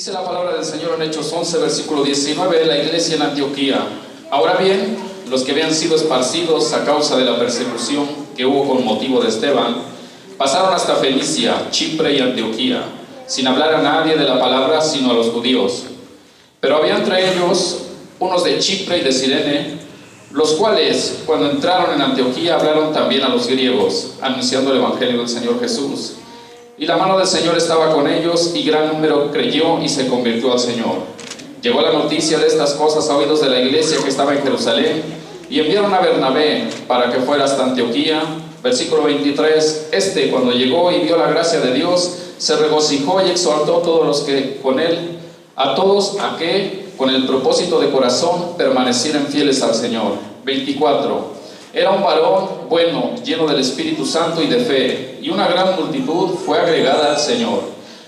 Dice la palabra del Señor en Hechos 11, versículo 19, la iglesia en Antioquía. Ahora bien, los que habían sido esparcidos a causa de la persecución que hubo con motivo de Esteban, pasaron hasta Fenicia, Chipre y Antioquía, sin hablar a nadie de la palabra sino a los judíos. Pero había entre ellos unos de Chipre y de Cirene, los cuales, cuando entraron en Antioquía, hablaron también a los griegos, anunciando el evangelio del Señor Jesús. Y la mano del Señor estaba con ellos, y gran número creyó y se convirtió al Señor. Llegó la noticia de estas cosas a oídos de la iglesia que estaba en Jerusalén, y enviaron a Bernabé para que fuera hasta Antioquía. Versículo 23, cuando llegó y vio la gracia de Dios, se regocijó y exhortó a todos los que con él, a todos a que, con el propósito de corazón, permanecieran fieles al Señor. 24, era un varón bueno, lleno del Espíritu Santo y de fe, y una gran multitud fue agregada al Señor.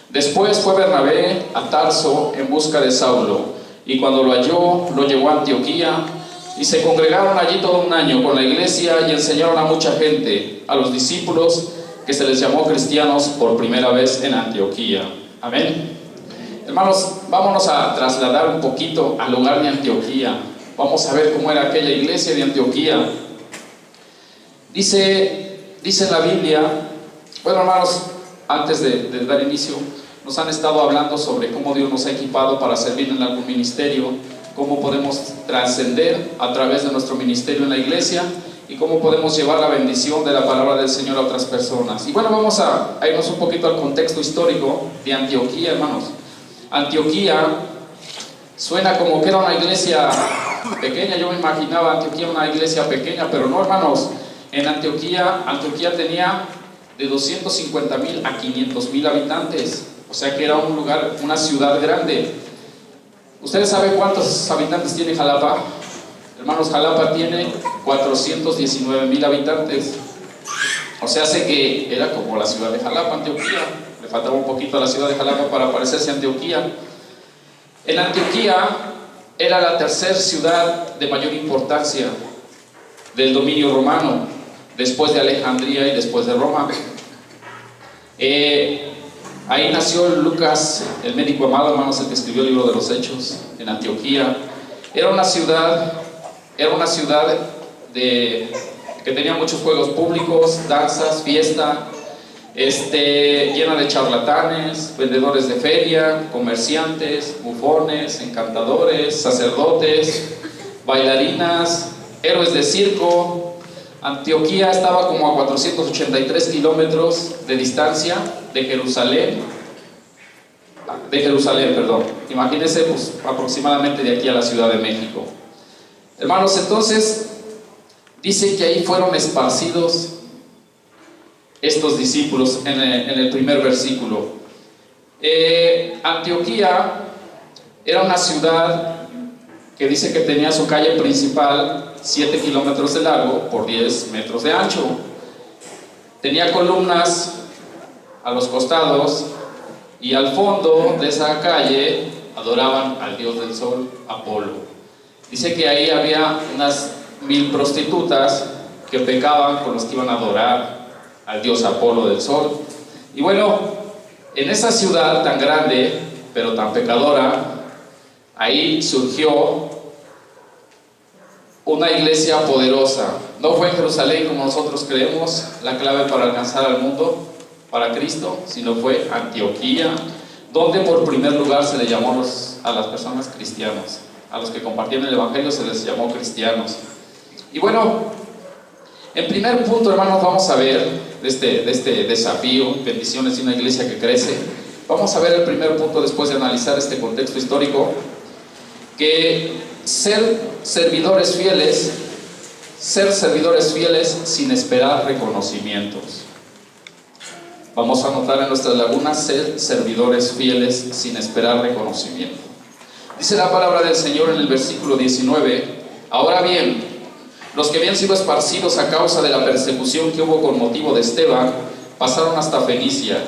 Después fue Bernabé a Tarso en busca de Saulo, y cuando lo halló, lo llevó a Antioquía, y se congregaron allí todo un año con la iglesia y enseñaron a mucha gente, a los discípulos, que se les llamó cristianos por primera vez en Antioquía. Amén. Hermanos, vámonos a trasladar un poquito al lugar de Antioquía. Vamos a ver cómo era aquella iglesia de Antioquía. Dice la Biblia, bueno, hermanos, antes de dar inicio, nos han estado hablando sobre cómo Dios nos ha equipado para servir en algún ministerio, cómo podemos trascender a través de nuestro ministerio en la iglesia y cómo podemos llevar la bendición de la palabra del Señor a otras personas. Y bueno, vamos a irnos un poquito al contexto histórico de Antioquía, hermanos. Antioquía suena como que era una iglesia pequeña. Yo me imaginaba Antioquía una iglesia pequeña, pero no, hermanos. En Antioquía tenía de 250,000 a 500,000 habitantes, o sea que era un lugar, una ciudad grande. ¿Ustedes saben cuántos habitantes tiene Jalapa? Hermanos, Jalapa tiene 419,000 habitantes, o sea, sé que era como la ciudad de Jalapa, Antioquía. Le faltaba un poquito a la ciudad de Jalapa para parecerse a Antioquía. En Antioquía era la tercera ciudad de mayor importancia del dominio romano, después de Alejandría y después de Roma. Ahí nació Lucas, el médico amado, hermanos, el que escribió el libro de los Hechos, en Antioquía. Era una ciudad que tenía muchos juegos públicos, danzas, fiesta, llena de charlatanes, vendedores de feria, comerciantes, bufones, encantadores, sacerdotes, bailarinas, héroes de circo. Antioquía estaba como a 483 kilómetros de distancia de Jerusalén, imagínense, pues aproximadamente de aquí a la Ciudad de México. Hermanos, entonces dice que ahí fueron esparcidos estos discípulos en el primer versículo. Antioquía era una ciudad que dice que tenía su calle principal 7 kilómetros de largo por 10 metros de ancho. Tenía columnas a los costados, y al fondo de esa calle adoraban al dios del sol, Apolo. Dice que ahí había unas 1,000 prostitutas que pecaban con los que iban a adorar al dios Apolo del sol. Y bueno, en esa ciudad tan grande pero tan pecadora, ahí surgió una iglesia poderosa. No fue en Jerusalén, como nosotros creemos, la clave para alcanzar al mundo para Cristo, sino fue Antioquía, donde por primer lugar se le llamó a las personas cristianos. A los que compartían el evangelio se les llamó cristianos. Y bueno, en primer punto, hermanos, vamos a ver de este desafío, bendiciones de una iglesia que crece. Vamos a ver el primer punto después de analizar este contexto histórico, que ser servidores fieles sin esperar reconocimientos. Vamos a anotar en nuestras lagunas: ser servidores fieles sin esperar reconocimiento. Dice la palabra del Señor en el versículo 19: ahora bien, los que habían sido esparcidos a causa de la persecución que hubo con motivo de Esteban, pasaron hasta Fenicia,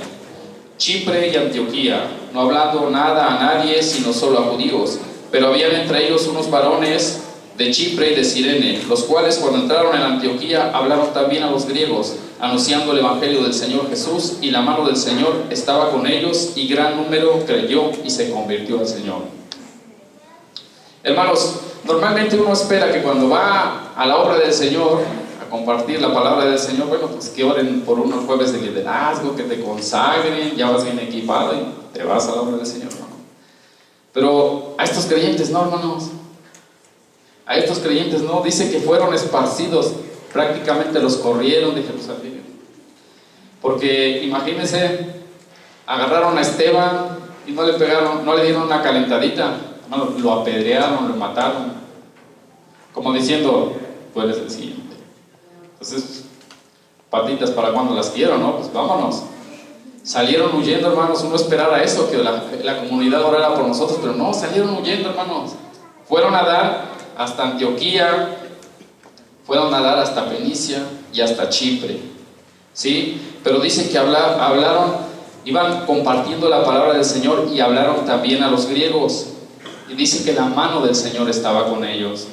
Chipre y Antioquía, no hablando nada a nadie sino solo a judíos. Pero habían entre ellos unos varones de Chipre y de Cirene, los cuales cuando entraron en Antioquía hablaron también a los griegos, anunciando el evangelio del Señor Jesús, y la mano del Señor estaba con ellos, y gran número creyó y se convirtió al Señor. Hermanos, normalmente uno espera que cuando va a la obra del Señor, a compartir la palabra del Señor, bueno, pues que oren por unos jueves de liderazgo, que te consagren, ya vas bien equipado y te vas a la obra del Señor, hermano. Pero a estos creyentes no, hermanos. A estos creyentes no, dice que fueron esparcidos, prácticamente los corrieron de Jerusalén. Porque imagínense, agarraron a Esteban y no le pegaron, no le dieron una calentadita, hermano, lo apedrearon, lo mataron, como diciendo, tú eres el siguiente. Entonces, patitas para cuando las quiero, ¿no? Pues vámonos. Salieron huyendo, hermanos. Uno esperaba eso, que la comunidad orara por nosotros, pero no, salieron huyendo, hermanos. Fueron a dar hasta Antioquía, fueron a dar hasta Fenicia y hasta Chipre, ¿sí? Pero dice que hablaron, iban compartiendo la palabra del Señor y hablaron también a los griegos. Y dice que la mano del Señor estaba con ellos.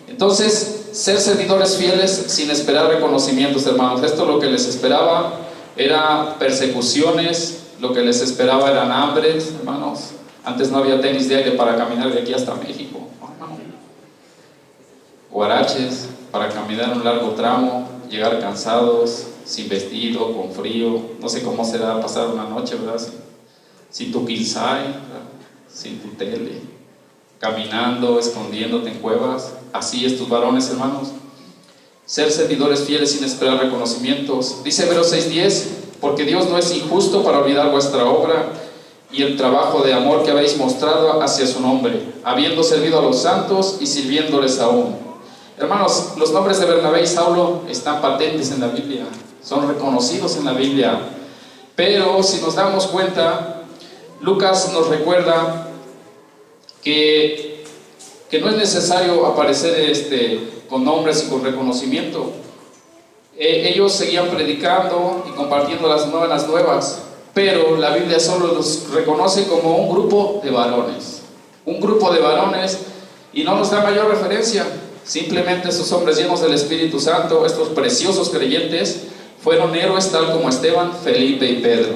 Entonces, ser servidores fieles sin esperar reconocimientos, hermanos. Esto lo que les esperaba era persecuciones, lo que les esperaba eran hambres, hermanos. Antes no había tenis de aire para caminar de aquí hasta México, hermano. Guaraches para caminar un largo tramo, llegar cansados, sin vestido, con frío. No sé cómo será pasar una noche, ¿verdad? Sin tu quinzay, ¿verdad? Sin tu tele, caminando, escondiéndote en cuevas. Así estos varones, hermanos. Ser servidores fieles sin esperar reconocimientos. Dice Hebreos 6:10, porque Dios no es injusto para olvidar vuestra obra y el trabajo de amor que habéis mostrado hacia su nombre, habiendo servido a los santos y sirviéndoles aún. Hermanos, los nombres de Bernabé y Saulo están patentes en la Biblia, son reconocidos en la Biblia. Pero si nos damos cuenta, Lucas nos recuerda que no es necesario aparecer con nombres y con reconocimiento. Ellos seguían predicando y compartiendo las buenas nuevas, pero la Biblia solo los reconoce como un grupo de varones. Un grupo de varones, y no nos da mayor referencia. Simplemente esos hombres llenos del Espíritu Santo, estos preciosos creyentes, fueron héroes tal como Esteban, Felipe y Pedro.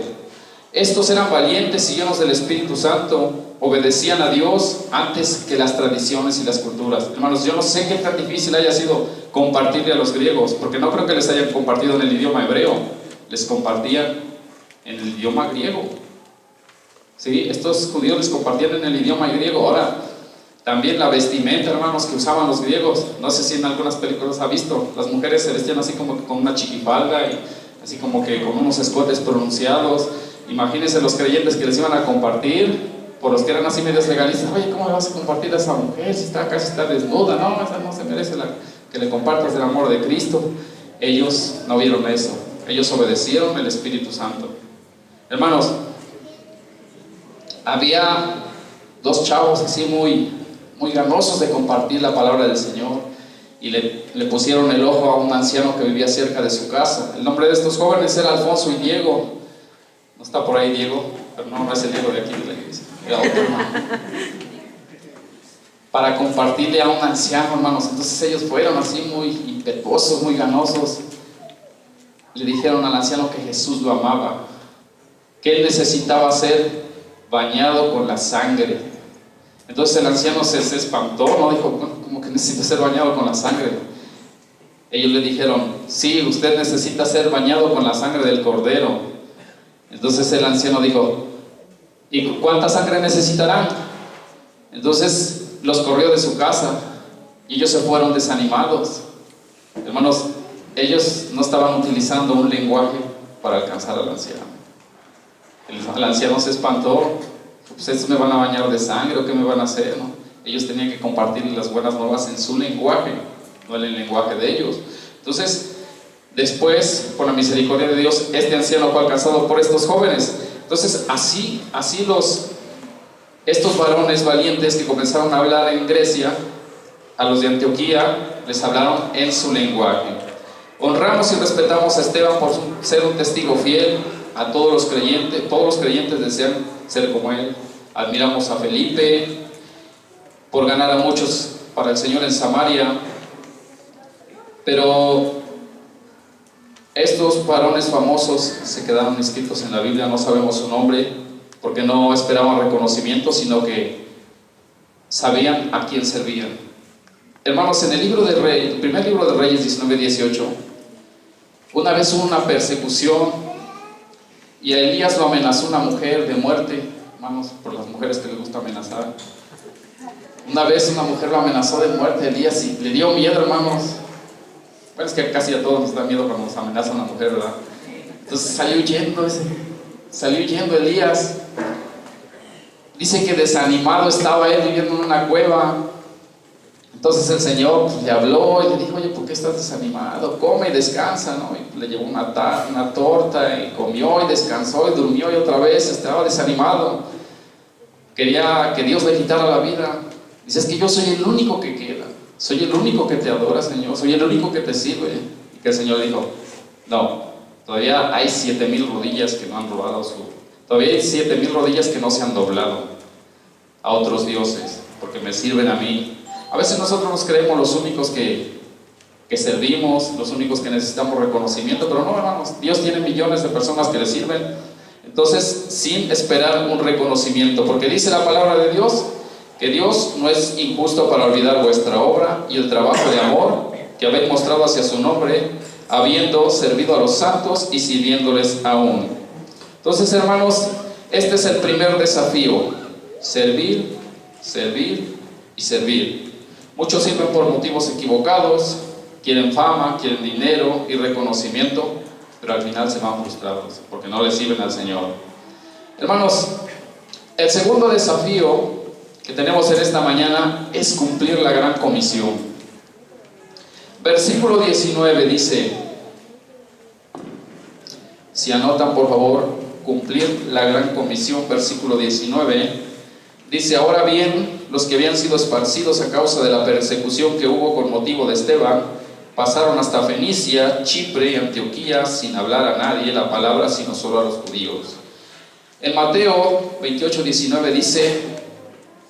Estos eran valientes y llenos del Espíritu Santo, obedecían a Dios antes que las tradiciones y las culturas. Hermanos, yo no sé qué tan difícil haya sido compartirle a los griegos, porque no creo que les hayan compartido en el idioma hebreo, les compartían en el idioma griego. ¿Sí? Estos judíos les compartían en el idioma griego. Ahora, también la vestimenta, hermanos, que usaban los griegos, no sé si en algunas películas ha visto, las mujeres se vestían así como con una chiquifalda y así como que con unos escotes pronunciados. Imagínense los creyentes que les iban a compartir, por los que eran así medios legalistas. Oye, ¿cómo le vas a compartir a esa mujer si casi está desnuda? No, esa no se merece que le compartas el amor de Cristo. Ellos no vieron eso, ellos obedecieron el Espíritu Santo. Hermanos, había dos chavos así muy ganosos de compartir la palabra del Señor, y le pusieron el ojo a un anciano que vivía cerca de su casa. El nombre de estos jóvenes era Alfonso y Diego. No está por ahí Diego, pero no es el Diego de aquí de la iglesia, era otro hermano. Para compartirle a un anciano, hermanos. Entonces ellos fueron así muy impetuosos, muy ganosos. Le dijeron al anciano que Jesús lo amaba, que él necesitaba ser bañado con la sangre. Entonces el anciano se espantó, ¿no? Dijo, ¿cómo que necesita ser bañado con la sangre? Ellos le dijeron, sí, usted necesita ser bañado con la sangre del cordero. Entonces el anciano dijo, ¿y cuánta sangre necesitarán? Entonces los corrió de su casa y ellos se fueron desanimados. Hermanos, ellos no estaban utilizando un lenguaje para alcanzar al anciano. El anciano se espantó. Pues estos me van a bañar de sangre, ¿o qué me van a hacer? ¿No? Ellos tenían que compartir las buenas nuevas en su lenguaje, no en el lenguaje de ellos. Entonces, después, por la misericordia de Dios, este anciano fue alcanzado por estos jóvenes. Entonces, así estos varones valientes que comenzaron a hablar en Grecia, a los de Antioquía, les hablaron en su lenguaje. Honramos y respetamos a Esteban por ser un testigo fiel a todos los creyentes desean ser como él. Admiramos a Felipe por ganar a muchos para el Señor en Samaria, pero Estos varones famosos se quedaron inscritos en la Biblia, no sabemos su nombre, porque no esperaban reconocimiento, sino que sabían a quién servían. Hermanos, en el primer libro de Reyes 19:18, una vez hubo una persecución y a Elías lo amenazó una mujer de muerte. Hermanos, por las mujeres que les gusta amenazar. Una vez una mujer lo amenazó de muerte a Elías y le dio miedo, hermanos. Bueno, es que casi a todos nos da miedo cuando nos amenaza una mujer, ¿verdad? Entonces salió huyendo Elías. Dice que desanimado estaba él viviendo en una cueva. Entonces el Señor le habló y le dijo: oye, ¿por qué estás desanimado? Come y descansa, ¿no? Y le llevó una torta y comió y descansó y durmió y otra vez estaba desanimado. Quería que Dios le quitara la vida. Dice: es que yo soy el único que queda. Soy el único que te adora, Señor. Soy el único que te sirve. Y que el Señor dijo: no, todavía hay 7,000 rodillas que no han robado Todavía hay 7,000 rodillas que no se han doblado a otros dioses, porque me sirven a mí. A veces nosotros nos creemos los únicos que servimos, los únicos que necesitamos reconocimiento, pero no, hermanos, Dios tiene millones de personas que le sirven. Entonces, sin esperar un reconocimiento, porque dice la palabra de Dios que Dios no es injusto para olvidar vuestra obra y el trabajo de amor que habéis mostrado hacia su nombre, habiendo servido a los santos y sirviéndoles aún. Entonces, hermanos, este es el primer desafío: servir, servir y servir. Muchos sirven por motivos equivocados, quieren fama, quieren dinero y reconocimiento, pero al final se van frustrados porque no le sirven al Señor. Hermanos, el segundo desafío que tenemos en esta mañana es cumplir la gran comisión. Versículo 19 dice, si anotan por favor, cumplir la gran comisión. Versículo 19 dice: ahora bien, los que habían sido esparcidos a causa de la persecución que hubo con motivo de Esteban, pasaron hasta Fenicia, Chipre y Antioquía, sin hablar a nadie la palabra, sino solo a los judíos. En Mateo 28:19 dice: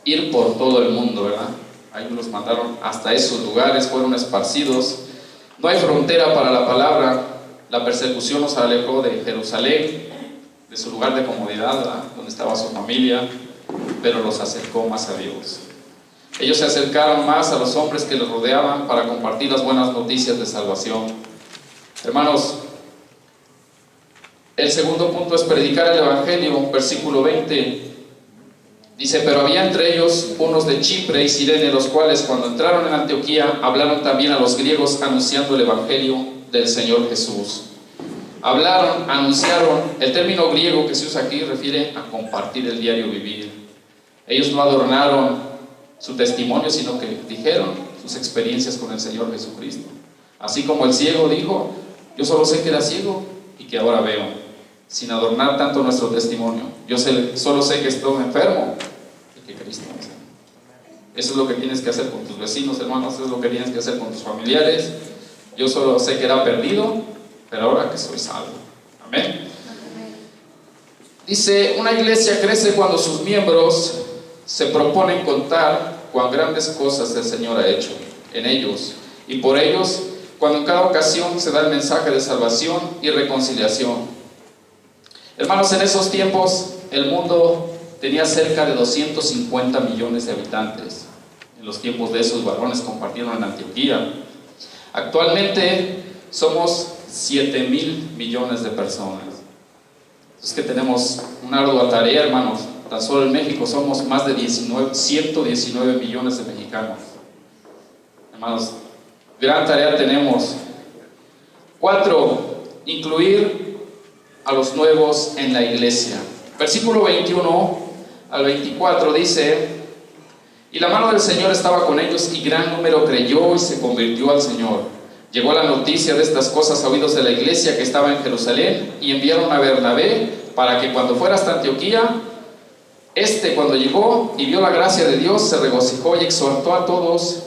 ir por todo el mundo, ¿verdad? Ahí los mandaron hasta esos lugares, fueron esparcidos. No hay frontera para la palabra. La persecución los alejó de Jerusalén, de su lugar de comodidad, ¿verdad?, donde estaba su familia, pero los acercó más a Dios. Ellos se acercaron más a los hombres que los rodeaban para compartir las buenas noticias de salvación. Hermanos, el segundo punto es predicar el Evangelio. Versículo 20 dice: pero había entre ellos unos de Chipre y Cirene, los cuales cuando entraron en Antioquía hablaron también a los griegos anunciando el Evangelio del Señor Jesús. Hablaron, anunciaron. El término griego que se usa aquí refiere a compartir el diario vivir. Ellos no adornaron su testimonio, sino que dijeron sus experiencias con el Señor Jesucristo. Así como el ciego dijo: yo solo sé que era ciego y que ahora veo, sin adornar tanto nuestro testimonio. Yo solo sé que estoy enfermo y que Cristo me sana. Eso es lo que tienes que hacer con tus vecinos, hermanos. Eso es lo que tienes que hacer con tus familiares. Yo solo sé que era perdido, pero ahora que soy salvo. Amén. Dice: una iglesia crece cuando sus miembros se proponen contar cuán grandes cosas el Señor ha hecho en ellos y por ellos, cuando en cada ocasión se da el mensaje de salvación y reconciliación. Hermanos, en esos tiempos el mundo tenía cerca de 250 millones de habitantes. En los tiempos de esos varones compartieron en Antioquía. Actualmente somos 7,000 millones de personas. Es que tenemos una ardua tarea, hermanos. Tan solo en México somos más de 119 millones de mexicanos. Hermanos, gran tarea tenemos. 4. Incluir a los nuevos en la iglesia. Versículo 21 al 24 dice: y la mano del Señor estaba con ellos, y gran número creyó y se convirtió al Señor. Llegó la noticia de estas cosas a oídos de la iglesia que estaba en Jerusalén, y enviaron a Bernabé para que cuando fuera hasta Antioquía, cuando llegó y vio la gracia de Dios, se regocijó y exhortó a todos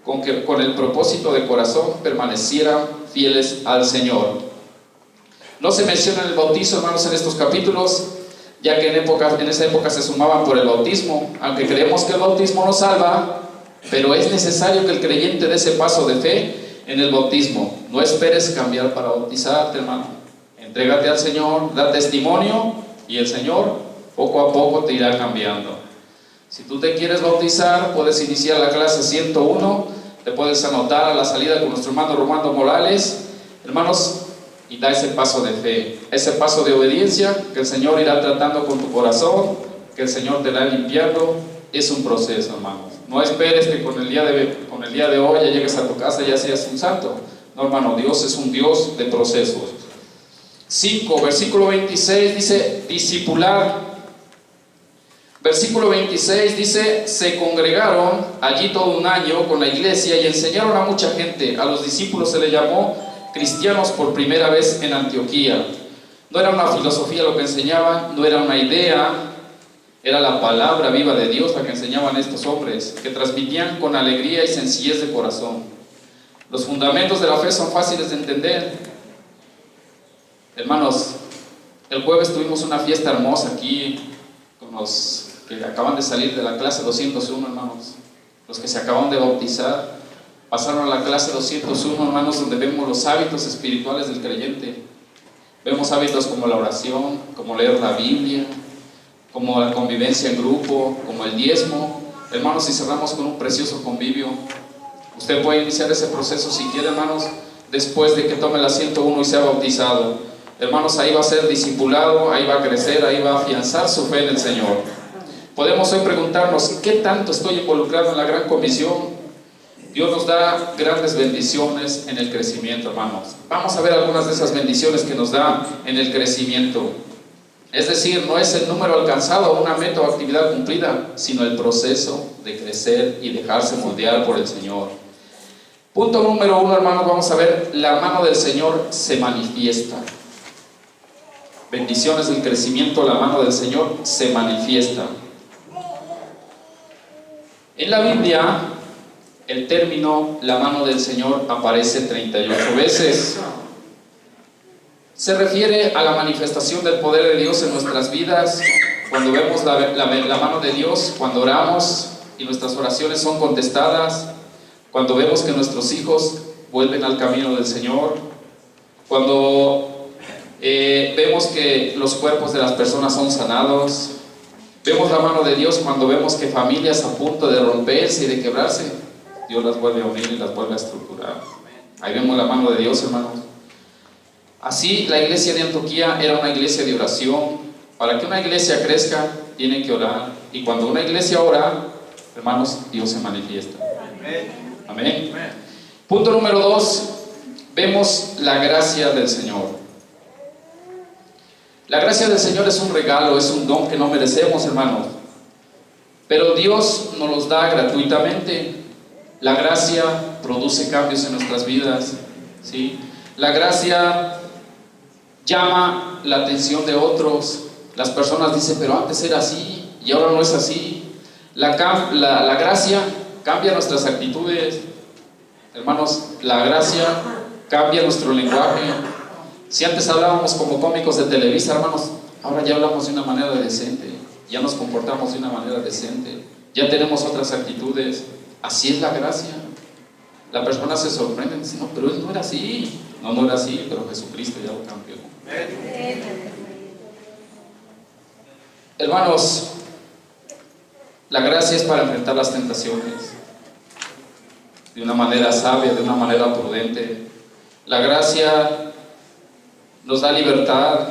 con el propósito de corazón permanecieran fieles al Señor. No se menciona el bautizo, hermanos, en estos capítulos, ya que en esa época se sumaban por el bautismo. Aunque creemos que el bautismo no salva, pero es necesario que el creyente dé ese paso de fe en el bautismo. No esperes cambiar para bautizarte, hermano. Entrégate al Señor, da testimonio y el Señor poco a poco te irá cambiando. Si tú te quieres bautizar, puedes iniciar la clase 101, te puedes anotar a la salida con nuestro hermano Romano Morales, hermanos, y da ese paso de fe, ese paso de obediencia que el Señor irá tratando con tu corazón, que el Señor te irá limpiando. Es un proceso, hermanos. No esperes que con el día de hoy ya llegues a tu casa y ya seas un santo. No, hermano, Dios es un Dios de procesos. 5, versículo 26 dice discipular. Versículo 26 dice: se congregaron allí todo un año con la iglesia y enseñaron a mucha gente. A los discípulos se les llamó cristianos por primera vez en Antioquía. No era una filosofía lo que enseñaban, no era una idea, era la palabra viva de Dios la que enseñaban estos hombres, que transmitían con alegría y sencillez de corazón. Los fundamentos de la fe son fáciles de entender. Hermanos, el jueves tuvimos una fiesta hermosa aquí con los que acaban de salir de la clase 201, hermanos. Los que se acaban de bautizar pasaron a la clase 201, hermanos, donde vemos los hábitos espirituales del creyente. Vemos hábitos como la oración, como leer la Biblia, como la convivencia en grupo, como el diezmo. Hermanos, y cerramos con un precioso convivio. Usted puede iniciar ese proceso si quiere, hermanos, después de que tome la 101 y sea bautizado. Hermanos, ahí va a ser discipulado, ahí va a crecer, ahí va a afianzar su fe en el Señor. Podemos hoy preguntarnos: ¿qué tanto estoy involucrado en la gran comisión? Dios nos da grandes bendiciones en el crecimiento, hermanos. Vamos a ver algunas de esas bendiciones que nos da en el crecimiento. Es decir, no es el número alcanzado o una meta o actividad cumplida, sino el proceso de crecer y dejarse moldear por el Señor. Punto número 1, hermanos, vamos a ver: la mano del Señor se manifiesta. Bendiciones del crecimiento, la mano del Señor se manifiesta. En la Biblia, el término la mano del Señor aparece 38 veces. Se refiere a la manifestación del poder de Dios en nuestras vidas, cuando vemos la mano de Dios, cuando oramos y nuestras oraciones son contestadas, cuando vemos que nuestros hijos vuelven al camino del Señor, cuando vemos que los cuerpos de las personas son sanados. Vemos la mano de Dios cuando vemos que familias a punto de romperse y de quebrarse, Dios las vuelve a unir y las vuelve a estructurar. Ahí vemos la mano de Dios, hermanos. Así, la iglesia de Antioquía era una iglesia de oración. Para que una iglesia crezca, tiene que orar. Y cuando una iglesia ora, hermanos, Dios se manifiesta. Amén. Punto número 2, vemos la gracia del Señor. La gracia del Señor es un regalo, es un don que no merecemos, hermanos. Pero Dios nos los da gratuitamente. La gracia produce cambios en nuestras vidas, ¿sí? La gracia llama la atención de otros. Las personas dicen: pero antes era así y ahora no es así. La gracia cambia nuestras actitudes. Hermanos, la gracia cambia nuestro lenguaje. Si antes hablábamos como cómicos de Televisa, hermanos, ahora ya hablamos de una manera decente, ya nos comportamos de una manera decente, ya tenemos otras actitudes. Así es la gracia. La persona se sorprende y dice: no, pero él no era así. No era así, pero Jesucristo ya lo cambió. Hermanos, la gracia es para enfrentar las tentaciones de una manera sabia, de una manera prudente. La gracia nos da libertad.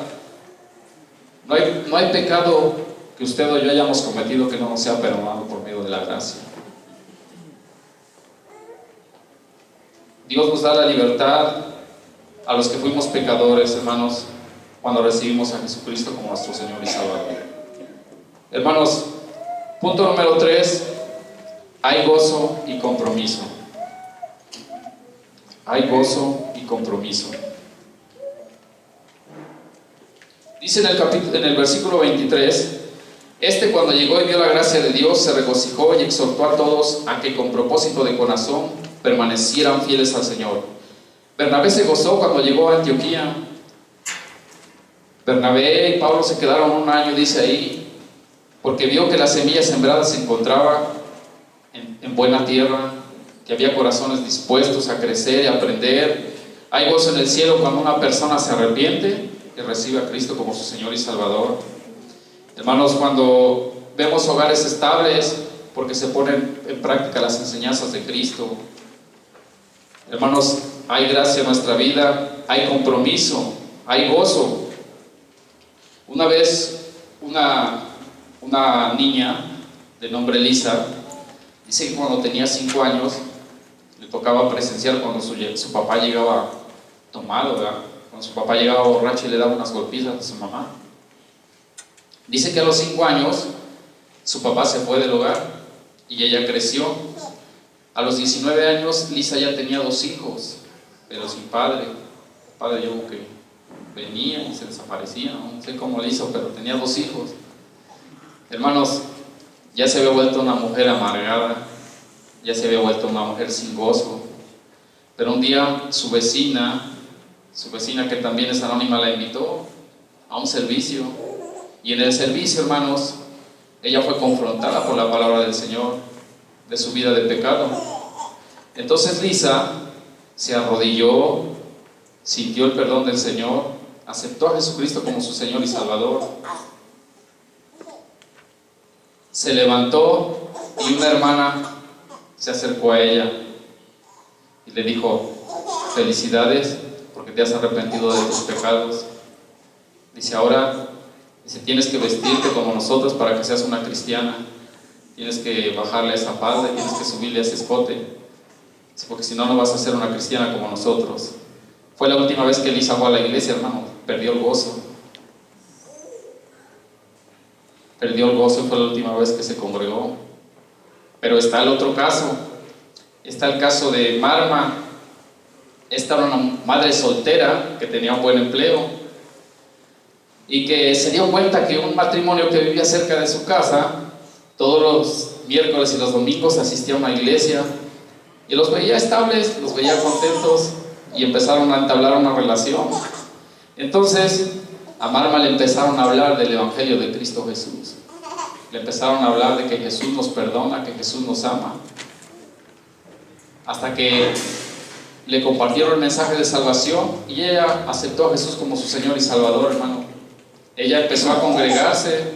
No hay pecado que usted o yo hayamos cometido que no nos sea perdonado por medio de la gracia. Dios nos da la libertad a los que fuimos pecadores, hermanos, cuando recibimos a Jesucristo como nuestro Señor y Salvador. Hermanos, punto número 3, hay gozo y compromiso. Hay gozo y compromiso. Dice en el versículo 23: cuando llegó y vio la gracia de Dios, se regocijó y exhortó a todos a que con propósito de corazón permanecieran fieles al Señor. Bernabé se gozó cuando llegó a Antioquía. Bernabé y Pablo se quedaron un año, dice ahí, porque vio que la semilla sembrada se encontraba en buena tierra, que había corazones dispuestos a crecer y aprender. Hay gozo en el cielo cuando una persona se arrepiente y recibe a Cristo como su Señor y Salvador. Hermanos, cuando vemos hogares estables, porque se ponen en práctica las enseñanzas de Cristo. Hermanos, hay gracia en nuestra vida, hay compromiso, hay gozo. Una vez, una niña de nombre Lisa, dice que cuando tenía 5 años, le tocaba presenciar cuando su papá llegaba tomado, ¿verdad? Cuando su papá llegaba borracho y le daba unas golpizas a su mamá. Dice que a los 5 años, su papá se fue del hogar y ella creció. A los 19 años, Lisa ya tenía 2 hijos, pero sin padre. El padre yo que venía y se desaparecía, no sé cómo le hizo, pero tenía 2 hijos. Hermanos, ya se había vuelto una mujer amargada, ya se había vuelto una mujer sin gozo. Pero un día su vecina que también es anónima, la invitó a un servicio. Y en el servicio, hermanos, ella fue confrontada por la palabra del Señor, de su vida de pecado. Entonces Lisa se arrodilló, sintió el perdón del Señor, aceptó a Jesucristo como su Señor y Salvador. Se levantó y una hermana se acercó a ella y le dijo: felicidades porque te has arrepentido de tus pecados. Dice, ahora tienes que vestirte como nosotros para que seas una cristiana. Tienes que bajarle esa falda, tienes que subirle ese escote. Dice, porque si no, no vas a ser una cristiana como nosotros. Fue la última vez que Lisa fue a la iglesia, hermano. Perdió el gozo. Perdió el gozo y fue la última vez que se congregó. Pero está el otro caso. Está el caso de Marma. Esta era una madre soltera que tenía un buen empleo y que se dio cuenta que un matrimonio que vivía cerca de su casa, todos los miércoles y los domingos asistía a una iglesia y los veía estables, los veía contentos y empezaron a entablar una relación. Entonces a Marma le empezaron a hablar del Evangelio de Cristo Jesús. Le empezaron a hablar de que Jesús nos perdona, que Jesús nos ama, hasta que le compartieron el mensaje de salvación y ella aceptó a Jesús como su Señor y Salvador, hermano. Ella empezó a congregarse,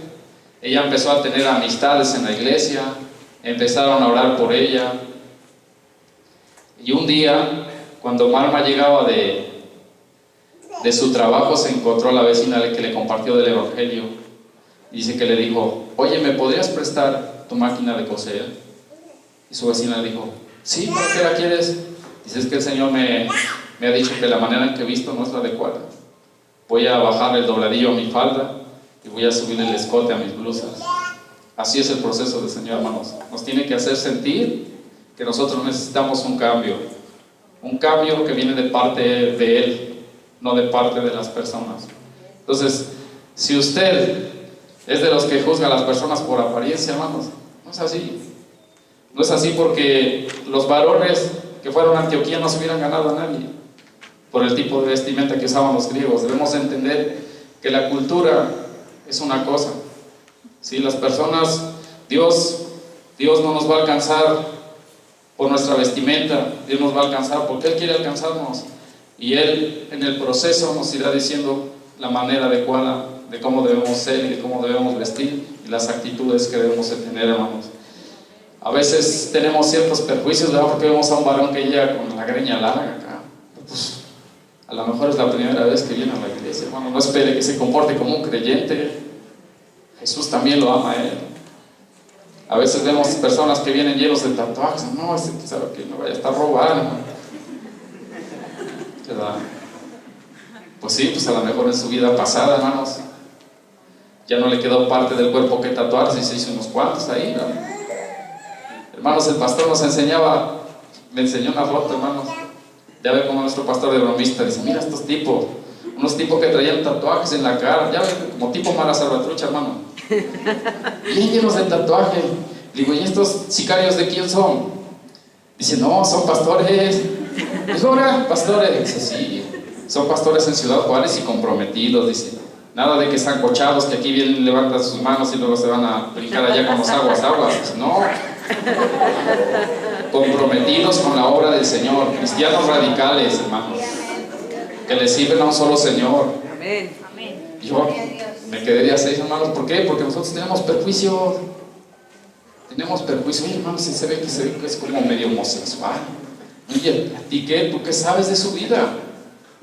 ella empezó a tener amistades en la iglesia, empezaron a orar por ella. Y un día, cuando Marma llegaba de su trabajo, se encontró a la vecina que le compartió del Evangelio. Dice que le dijo: oye, ¿me podrías prestar tu máquina de coser? Y su vecina le dijo: sí, ¿para qué la quieres? Dice, es que el Señor me ha dicho que la manera en que he visto no es la adecuada. Voy a bajar el dobladillo a mi falda y voy a subir el escote a mis blusas. Así es el proceso del Señor, hermanos. Nos tiene que hacer sentir que nosotros necesitamos un cambio que viene de parte de Él, no de parte de las personas. Entonces, si usted es de los que juzga a las personas por apariencia, hermanos, no es así. No es así, porque los varones que fueron a Antioquía no se hubieran ganado a nadie por el tipo de vestimenta que usaban los griegos. Debemos entender que la cultura es una cosa. ¿Sí? Las personas, Dios no nos va a alcanzar por nuestra vestimenta. Dios nos va a alcanzar porque Él quiere alcanzarnos, y Él en el proceso nos irá diciendo la manera adecuada de cómo debemos ser y de cómo debemos vestir y las actitudes que debemos de tener, hermanos. A veces tenemos ciertos perjuicios, ¿verdad? Porque vemos a un varón que llega con la greña larga acá. Pues, a lo mejor es la primera vez que viene a la iglesia, hermano. No espere que se comporte como un creyente. Jesús también lo ama a él. A veces vemos personas que vienen llenos de tatuajes. No, sabe que no vaya a estar robando, ¿verdad? Pues sí, pues a lo mejor en su vida pasada, hermanos, ya no le quedó parte del cuerpo que tatuarse y se hizo unos cuantos ahí, ¿no? Hermanos, el pastor nos enseñaba, me enseñó una foto, hermanos. Ya ve como nuestro pastor de bromista dice: mira estos tipos, unos tipos que traían tatuajes en la cara, ya ve, como tipo Mara Salvatrucha, hermano, bien llenos de tatuaje. Digo, ¿y estos sicarios de quién son? Dice: no, son pastores. Dijo: ahora, pastores. Dice: sí, son pastores en Ciudad Juárez y comprometidos. Dice: nada de que están cochados, que aquí vienen, levantan sus manos y luego se van a brincar allá con los aguas. Dice: no. comprometidos con la obra del Señor, cristianos radicales, hermanos, que le sirven a un solo Señor. Amén. Yo me quedé de a 6, hermanos. ¿Por qué? Porque nosotros tenemos perjuicios. Tenemos perjuicios. Oye, hermanos, si se ve que es como medio homosexual. Oye, ¿y qué? ¿Tú qué sabes de su vida?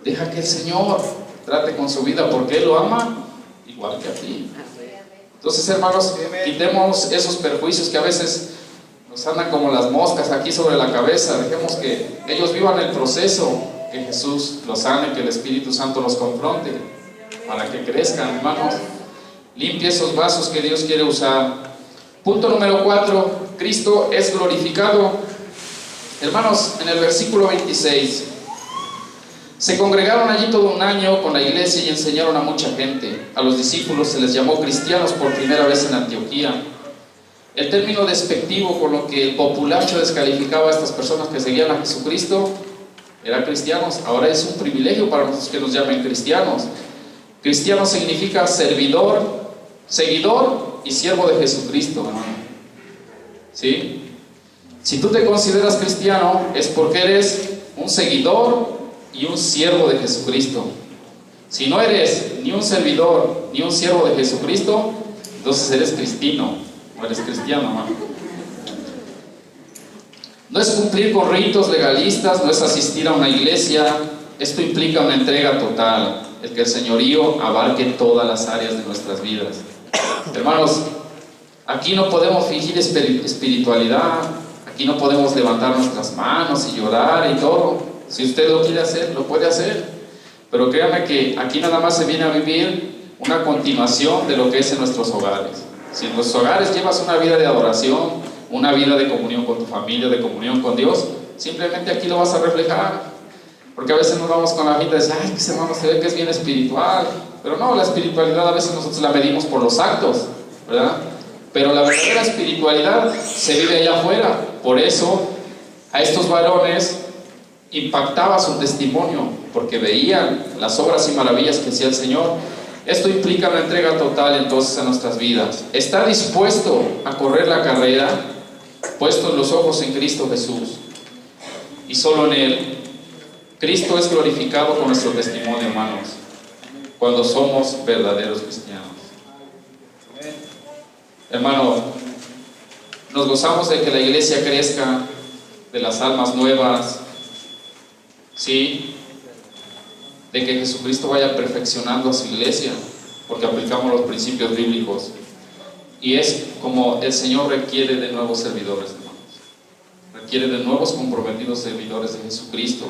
Deja que el Señor trate con su vida, porque Él lo ama igual que a ti. Entonces, hermanos, quitemos esos perjuicios que a veces nos andan como las moscas aquí sobre la cabeza. Dejemos que ellos vivan el proceso, que Jesús los sane, que el Espíritu Santo los confronte, para que crezcan, hermanos. Limpie esos vasos que Dios quiere usar. Punto número 4, Cristo es glorificado. Hermanos, en el versículo 26, se congregaron allí todo un año con la iglesia y enseñaron a mucha gente. A los discípulos se les llamó cristianos por primera vez en Antioquía. El término despectivo con lo que el populacho descalificaba a estas personas que seguían a Jesucristo eran cristianos. Ahora es un privilegio para nosotros que nos llamen cristianos. Cristiano significa servidor, seguidor y siervo de Jesucristo, hermano. ¿Sí? Si tú te consideras cristiano, es porque eres un seguidor y un siervo de Jesucristo. Si no eres ni un servidor ni un siervo de Jesucristo, entonces eres cristino, no eres cristiano, hermano. No es cumplir con ritos legalistas, no es asistir a una iglesia. Esto implica una entrega total, el que el señorío abarque todas las áreas de nuestras vidas. Hermanos, aquí no podemos fingir espiritualidad, aquí no podemos levantar nuestras manos y llorar y todo. Si usted lo quiere hacer, lo puede hacer, pero créame que aquí nada más se viene a vivir una continuación de lo que es en nuestros hogares. Si en nuestros hogares llevas una vida de adoración, una vida de comunión con tu familia, de comunión con Dios, simplemente aquí lo vas a reflejar. Porque a veces nos vamos con la vida y decimos, ay, que ese hermano se ve que es bien espiritual, pero no, la espiritualidad a veces nosotros la medimos por los actos, ¿verdad? Pero la verdadera espiritualidad se vive allá afuera. Por eso a estos varones impactaba su testimonio, porque veían las obras y maravillas que hacía el Señor. Esto implica una entrega total entonces a nuestras vidas. Está dispuesto a correr la carrera, puestos los ojos en Cristo Jesús, y solo en Él. Cristo es glorificado con nuestro testimonio, hermanos, cuando somos verdaderos cristianos. Hermano, nos gozamos de que la iglesia crezca, de las almas nuevas, ¿sí? De que Jesucristo vaya perfeccionando a su iglesia, porque aplicamos los principios bíblicos. Y es como el Señor requiere de nuevos servidores, hermanos. Requiere de nuevos comprometidos servidores de Jesucristo.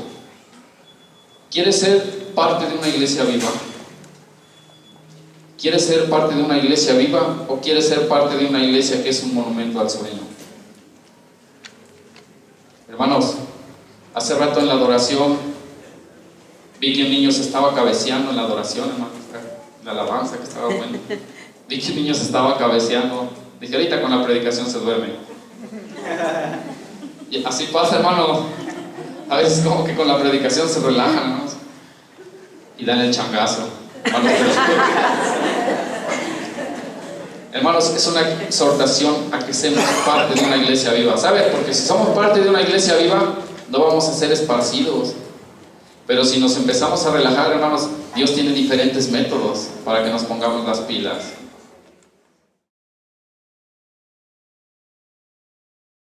¿Quieres ser parte de una iglesia viva? ¿Quieres ser parte de una iglesia viva o quieres ser parte de una iglesia que es un monumento al sueño? Hermanos, hace rato en la adoración vi que un niño se estaba cabeceando en la adoración, hermano, la alabanza que estaba bueno. Vi que un niño se estaba cabeceando. Dije, ahorita con la predicación se duerme. Y así pasa, hermano. A veces como que con la predicación se relajan, ¿no? Y dan el changazo. Hermanos, es una exhortación a que seamos parte de una iglesia viva. ¿Sabes? Porque si somos parte de una iglesia viva, no vamos a ser esparcidos. Pero si nos empezamos a relajar, hermanos, Dios tiene diferentes métodos para que nos pongamos las pilas.